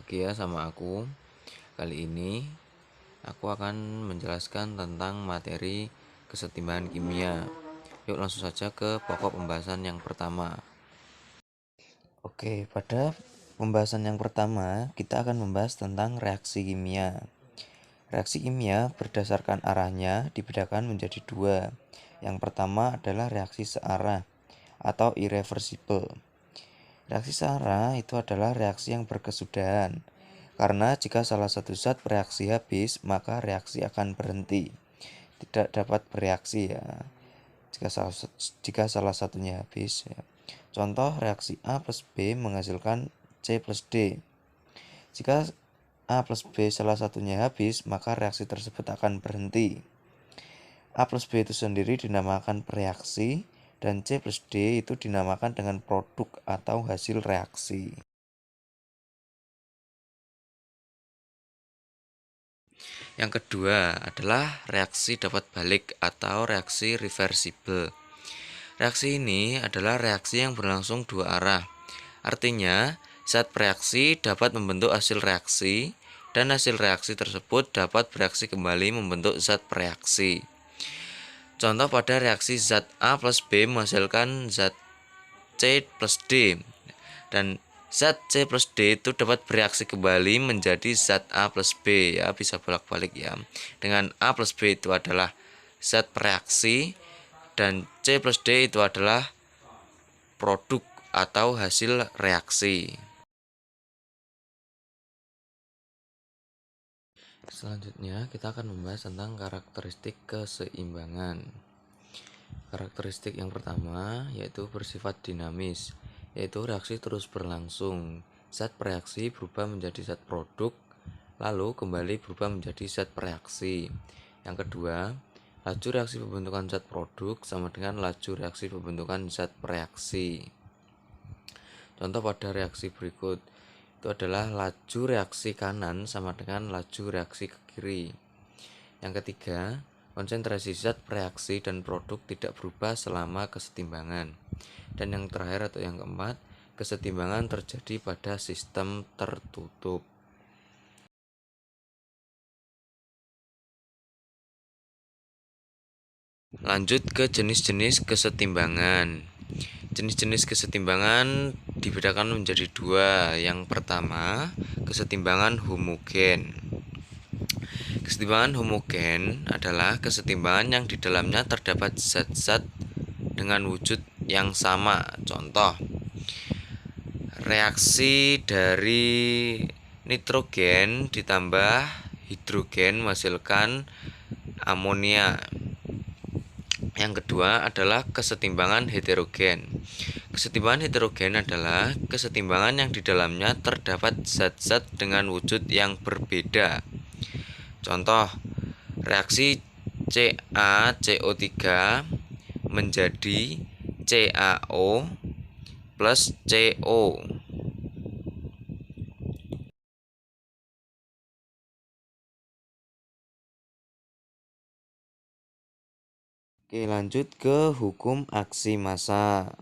lagi ya sama aku. Kali ini aku akan menjelaskan tentang materi kesetimbangan kimia. Yuk langsung saja ke pokok pembahasan yang pertama. Oke, pada pembahasan yang pertama kita akan membahas tentang reaksi kimia. Reaksi kimia berdasarkan arahnya dibedakan menjadi dua. Yang pertama adalah reaksi searah atau irreversible. Reaksi searah itu adalah reaksi yang berkesudahan, karena jika salah satu zat bereaksi habis, maka reaksi akan berhenti. Tidak dapat bereaksi ya, jika salah satunya habis ya. Contoh reaksi A plus B menghasilkan C plus D. Jika A plus B salah satunya habis, maka reaksi tersebut akan berhenti. A plus B itu sendiri dinamakan reaksi, dan C plus D itu dinamakan dengan produk atau hasil reaksi. Yang kedua adalah reaksi dapat balik atau reaksi reversible. Reaksi ini adalah reaksi yang berlangsung dua arah. Artinya, zat bereaksi dapat membentuk hasil reaksi, dan hasil reaksi tersebut dapat bereaksi kembali membentuk zat bereaksi. Contoh pada reaksi zat A plus B menghasilkan zat C plus D, dan zat C plus D itu dapat bereaksi kembali menjadi zat A plus B ya, bisa bolak-balik ya. Dengan A plus B itu adalah zat bereaksi dan C plus D itu adalah produk atau hasil reaksi. Selanjutnya kita akan membahas tentang karakteristik keseimbangan. Karakteristik yang pertama yaitu bersifat dinamis, yaitu reaksi terus berlangsung. Zat bereaksi berubah menjadi zat produk, lalu kembali berubah menjadi zat bereaksi. Yang kedua, laju reaksi pembentukan zat produk sama dengan laju reaksi pembentukan zat bereaksi. Contoh pada reaksi berikut itu adalah laju reaksi kanan sama dengan laju reaksi ke kiri. Yang ketiga, konsentrasi zat bereaksi dan produk tidak berubah selama kesetimbangan. Dan yang terakhir atau yang keempat, kesetimbangan terjadi pada sistem tertutup. Lanjut ke jenis-jenis kesetimbangan. Jenis-jenis kesetimbangan dibedakan menjadi dua. Yang pertama, kesetimbangan homogen. Kesetimbangan homogen adalah kesetimbangan yang di dalamnya terdapat zat-zat dengan wujud yang sama. Contoh, reaksi dari nitrogen ditambah hidrogen menghasilkan amonia. Yang kedua adalah kesetimbangan heterogen. Kesetimbangan heterogen adalah kesetimbangan yang di dalamnya terdapat zat-zat dengan wujud yang berbeda. Contoh, reaksi CaCO3 menjadi CaO plus CO. Oke, lanjut ke hukum aksi massa.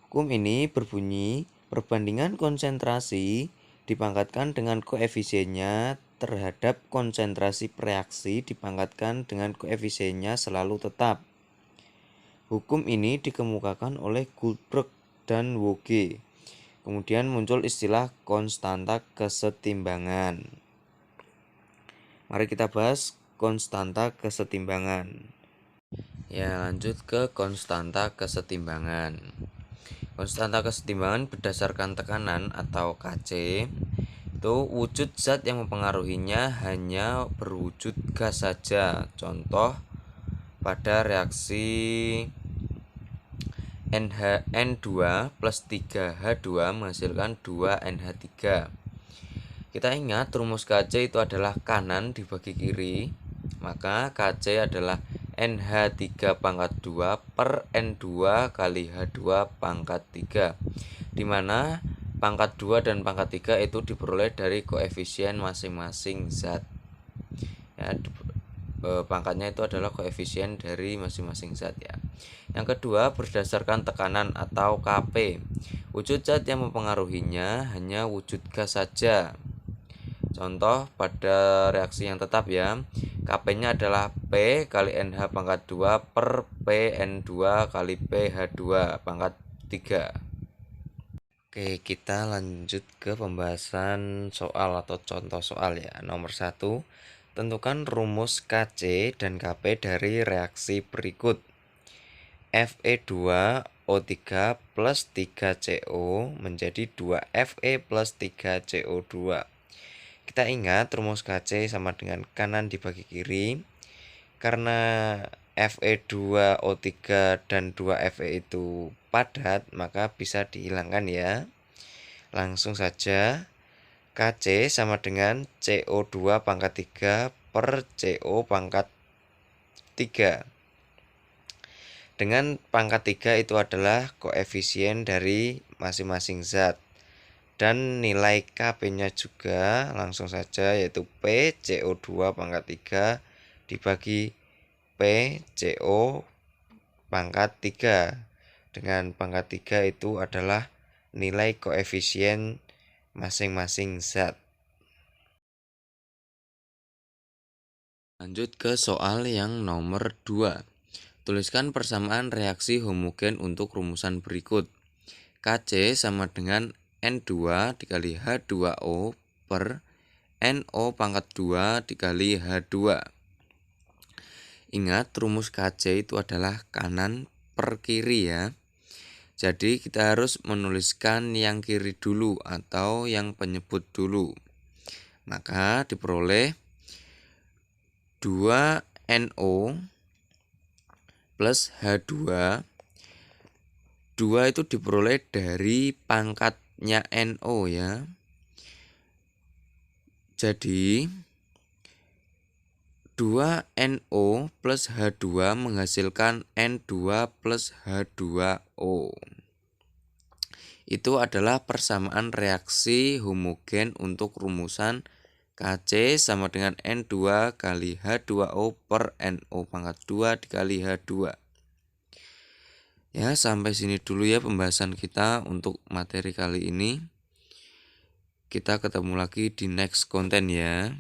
Hukum ini berbunyi perbandingan konsentrasi dipangkatkan dengan koefisiennya terhadap konsentrasi reaksi dipangkatkan dengan koefisiennya selalu tetap. Hukum ini dikemukakan oleh Goldberg dan Woge. Kemudian muncul istilah konstanta kesetimbangan. Mari kita bahas konstanta kesetimbangan. Ya, lanjut ke konstanta kesetimbangan. Konstanta kesetimbangan berdasarkan tekanan atau Kc itu wujud zat yang mempengaruhinya hanya berwujud gas saja. Contoh pada reaksi N2 plus 3H2 menghasilkan 2NH3. Kita ingat rumus Kc itu adalah kanan dibagi kiri, maka Kc adalah NH3 pangkat 2 per N2 kali H2 pangkat 3, dimana pangkat 2 dan pangkat 3 itu diperoleh dari koefisien masing-masing zat ya, pangkatnya itu adalah koefisien dari masing-masing zat ya. Yang kedua, berdasarkan tekanan atau Kp, wujud zat yang mempengaruhinya hanya wujud gas saja. Contoh pada reaksi yang tetap ya, Kp-nya adalah P kali NH pangkat 2 per PN2 kali PH2 pangkat 3. Oke, kita lanjut ke pembahasan soal atau contoh soal ya. Nomor 1, tentukan rumus Kc dan Kp dari reaksi berikut. Fe2O3 plus 3CO menjadi 2Fe plus 3CO2. Kita ingat rumus Kc sama dengan kanan dibagi kiri. Karena Fe2O3 dan 2Fe itu padat, maka bisa dihilangkan ya. Langsung saja, Kc sama dengan CO2 pangkat 3 per CO pangkat 3. Dengan pangkat 3 itu adalah koefisien dari masing-masing zat. Dan nilai Kp-nya juga langsung saja, yaitu P CO2 pangkat 3 dibagi P CO pangkat 3. Dengan pangkat 3 itu adalah nilai koefisien masing-masing zat. Lanjut ke soal yang nomor 2. Tuliskan persamaan reaksi homogen untuk rumusan berikut. Kc sama dengan N2 dikali H2O per NO pangkat 2 dikali H2. Ingat rumus Kc itu adalah kanan per kiri ya. Jadi kita harus menuliskan yang kiri dulu atau yang penyebut dulu. Maka diperoleh 2NO plus H2. 2 itu diperoleh dari pangkatnya NO ya. Jadi 2NO plus H2 menghasilkan N2 plus H2O. Itu adalah persamaan reaksi homogen untuk rumusan Kc sama dengan N2 kali H2O per NO pangkat 2 dikali H2. Ya, sampai sini dulu ya pembahasan kita untuk materi kali ini. Kita ketemu lagi di next konten ya.